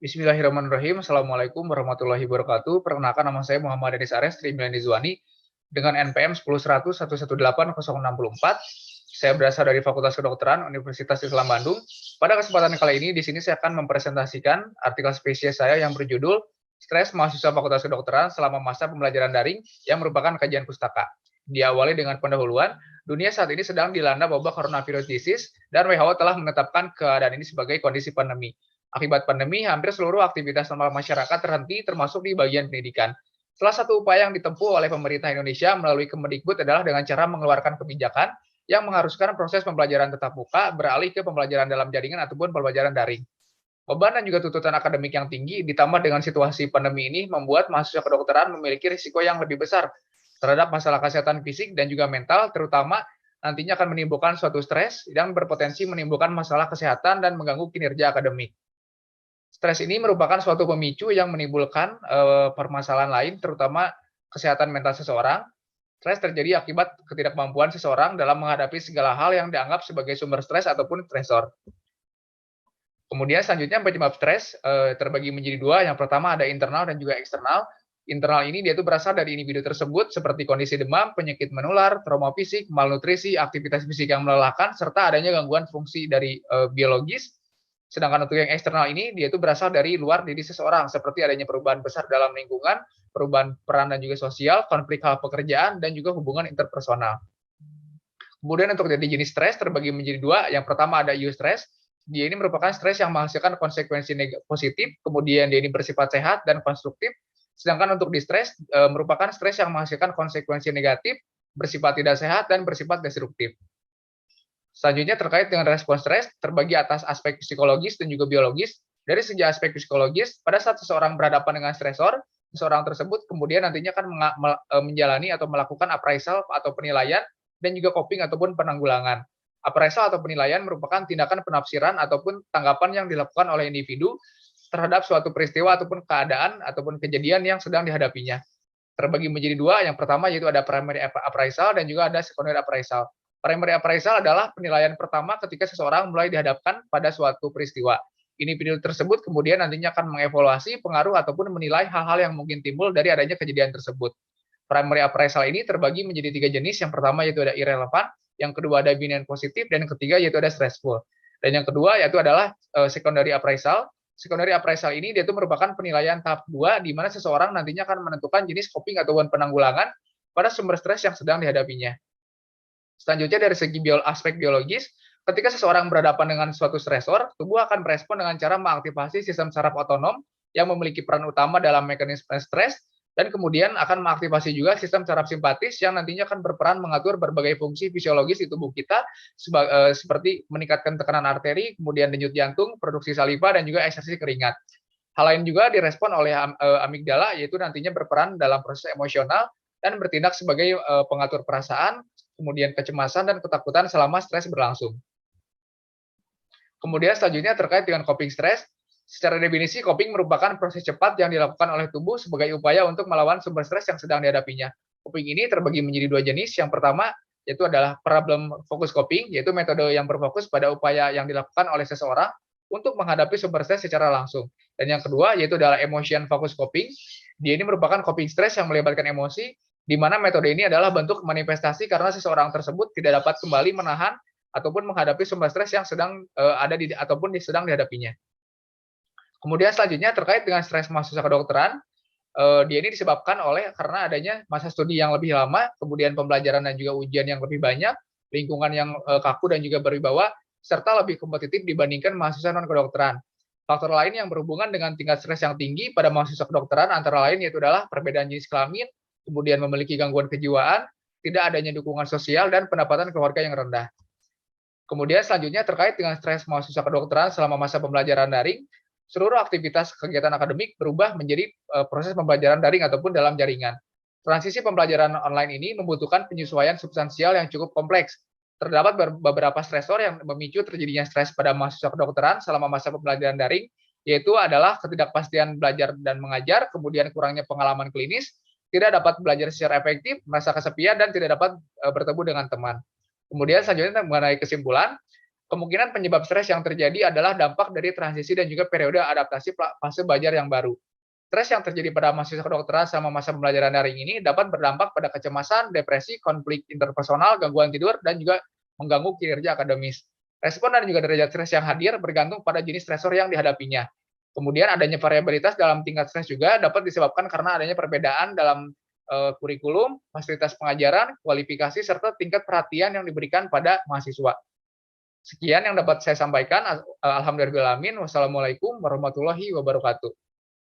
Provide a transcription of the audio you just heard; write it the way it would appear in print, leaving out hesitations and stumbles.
Bismillahirrahmanirrahim. Assalamualaikum warahmatullahi wabarakatuh. Perkenalkan, nama saya Muhammad Denis Ares Trimilani Zuani dengan NPM 10.100.118.064. Saya berasal dari Fakultas Kedokteran Universitas Islam Bandung. Pada kesempatan kali ini, di sini saya akan mempresentasikan artikel spesies saya yang berjudul Stres Mahasiswa Fakultas Kedokteran selama masa pembelajaran daring yang merupakan kajian pustaka. Diawali dengan pendahuluan, dunia saat ini sedang dilanda wabah coronavirus disease dan WHO telah menetapkan keadaan ini sebagai kondisi pandemi. Akibat pandemi, hampir seluruh aktivitas normal masyarakat terhenti, termasuk di bagian pendidikan. Salah satu upaya yang ditempuh oleh pemerintah Indonesia melalui Kemendikbud adalah dengan cara mengeluarkan kebijakan yang mengharuskan proses pembelajaran tatap muka beralih ke pembelajaran dalam jaringan ataupun pembelajaran daring. Beban dan juga tuntutan akademik yang tinggi ditambah dengan situasi pandemi ini membuat mahasiswa kedokteran memiliki risiko yang lebih besar terhadap masalah kesehatan fisik dan juga mental, terutama nantinya akan menimbulkan suatu stres yang berpotensi menimbulkan masalah kesehatan dan mengganggu kinerja akademik. Stres ini merupakan suatu pemicu yang menimbulkan permasalahan lain, terutama kesehatan mental seseorang. Stres terjadi akibat ketidakmampuan seseorang dalam menghadapi segala hal yang dianggap sebagai sumber stres ataupun stresor. Kemudian selanjutnya penyebab stres terbagi menjadi dua. Yang pertama ada internal dan juga eksternal. Internal ini dia itu berasal dari individu tersebut seperti kondisi demam, penyakit menular, trauma fisik, malnutrisi, aktivitas fisik yang melelahkan, serta adanya gangguan fungsi dari biologis. Sedangkan untuk yang eksternal ini, dia itu berasal dari luar diri seseorang, seperti adanya perubahan besar dalam lingkungan, perubahan peran dan juga sosial, konflik hal pekerjaan, dan juga hubungan interpersonal. Kemudian untuk jadi jenis stres terbagi menjadi dua. Yang pertama ada eustress. Dia ini merupakan stres yang menghasilkan konsekuensi positif, kemudian dia ini bersifat sehat dan konstruktif. Sedangkan untuk distress merupakan stres yang menghasilkan konsekuensi negatif, bersifat tidak sehat, dan bersifat destruktif. Selanjutnya terkait dengan respon stres, terbagi atas aspek psikologis dan juga biologis. Dari segi aspek psikologis, pada saat seseorang berhadapan dengan stresor, seseorang tersebut kemudian nantinya akan menjalani atau melakukan appraisal atau penilaian, dan juga coping ataupun penanggulangan. Appraisal atau penilaian merupakan tindakan penafsiran ataupun tanggapan yang dilakukan oleh individu terhadap suatu peristiwa ataupun keadaan ataupun kejadian yang sedang dihadapinya. Terbagi menjadi dua, yang pertama yaitu ada primary appraisal dan juga ada secondary appraisal. Primary appraisal adalah penilaian pertama ketika seseorang mulai dihadapkan pada suatu peristiwa. Individu tersebut kemudian nantinya akan mengevaluasi pengaruh ataupun menilai hal-hal yang mungkin timbul dari adanya kejadian tersebut. Primary appraisal ini terbagi menjadi tiga jenis. Yang pertama yaitu ada irrelevant, yang kedua ada binary positif, dan yang ketiga yaitu ada stressful. Dan yang kedua yaitu adalah secondary appraisal. Secondary appraisal ini dia itu merupakan penilaian tahap 2 di mana seseorang nantinya akan menentukan jenis coping ataupun penanggulangan pada sumber stres yang sedang dihadapinya. Selanjutnya dari segi aspek biologis, ketika seseorang berhadapan dengan suatu stresor, tubuh akan merespon dengan cara mengaktifasi sistem saraf otonom yang memiliki peran utama dalam mekanisme stres, dan kemudian akan mengaktifasi juga sistem saraf simpatis yang nantinya akan berperan mengatur berbagai fungsi fisiologis di tubuh kita, seperti meningkatkan tekanan arteri, kemudian denyut jantung, produksi saliva, dan juga ekskresi keringat. Hal lain juga direspon oleh amigdala, yaitu nantinya berperan dalam proses emosional dan bertindak sebagai pengatur perasaan, kemudian kecemasan dan ketakutan selama stres berlangsung. Kemudian selanjutnya terkait dengan coping stres. Secara definisi, coping merupakan proses cepat yang dilakukan oleh tubuh sebagai upaya untuk melawan sumber stres yang sedang dihadapinya. Coping ini terbagi menjadi dua jenis. Yang pertama yaitu adalah problem focus coping, yaitu metode yang berfokus pada upaya yang dilakukan oleh seseorang untuk menghadapi sumber stres secara langsung. Dan yang kedua yaitu adalah emotion focus coping. Dia ini merupakan coping stres yang melibatkan emosi, di mana metode ini adalah bentuk manifestasi karena seseorang tersebut tidak dapat kembali menahan ataupun menghadapi sumber stres yang sedang sedang dihadapinya. Kemudian selanjutnya terkait dengan stres mahasiswa kedokteran, dia ini disebabkan karena adanya masa studi yang lebih lama, kemudian pembelajaran dan juga ujian yang lebih banyak, lingkungan yang kaku dan juga berwibawa, serta lebih kompetitif dibandingkan mahasiswa non kedokteran. Faktor lain yang berhubungan dengan tingkat stres yang tinggi pada mahasiswa kedokteran antara lain yaitu adalah perbedaan jenis kelamin, kemudian memiliki gangguan kejiwaan, tidak adanya dukungan sosial, dan pendapatan keluarga yang rendah. Kemudian selanjutnya terkait dengan stres mahasiswa kedokteran selama masa pembelajaran daring, seluruh aktivitas kegiatan akademik berubah menjadi proses pembelajaran daring ataupun dalam jaringan. Transisi pembelajaran online ini membutuhkan penyesuaian substansial yang cukup kompleks. Terdapat beberapa stresor yang memicu terjadinya stres pada mahasiswa kedokteran selama masa pembelajaran daring, yaitu adalah ketidakpastian belajar dan mengajar, kemudian kurangnya pengalaman klinis, tidak dapat belajar secara efektif, merasa kesepian, dan tidak dapat bertemu dengan teman. Kemudian selanjutnya mengenai kesimpulan, kemungkinan penyebab stres yang terjadi adalah dampak dari transisi dan juga periode adaptasi fase belajar yang baru. Stres yang terjadi pada mahasiswa kedokteran selama masa pembelajaran daring ini dapat berdampak pada kecemasan, depresi, konflik interpersonal, gangguan tidur, dan juga mengganggu kinerja akademis. Respon dan juga derajat stres yang hadir bergantung pada jenis stresor yang dihadapinya. Kemudian adanya variabilitas dalam tingkat stres juga dapat disebabkan karena adanya perbedaan dalam kurikulum, fasilitas pengajaran, kualifikasi, serta tingkat perhatian yang diberikan pada mahasiswa. Sekian yang dapat saya sampaikan. Alhamdulillah. Wassalamualaikum warahmatullahi wabarakatuh.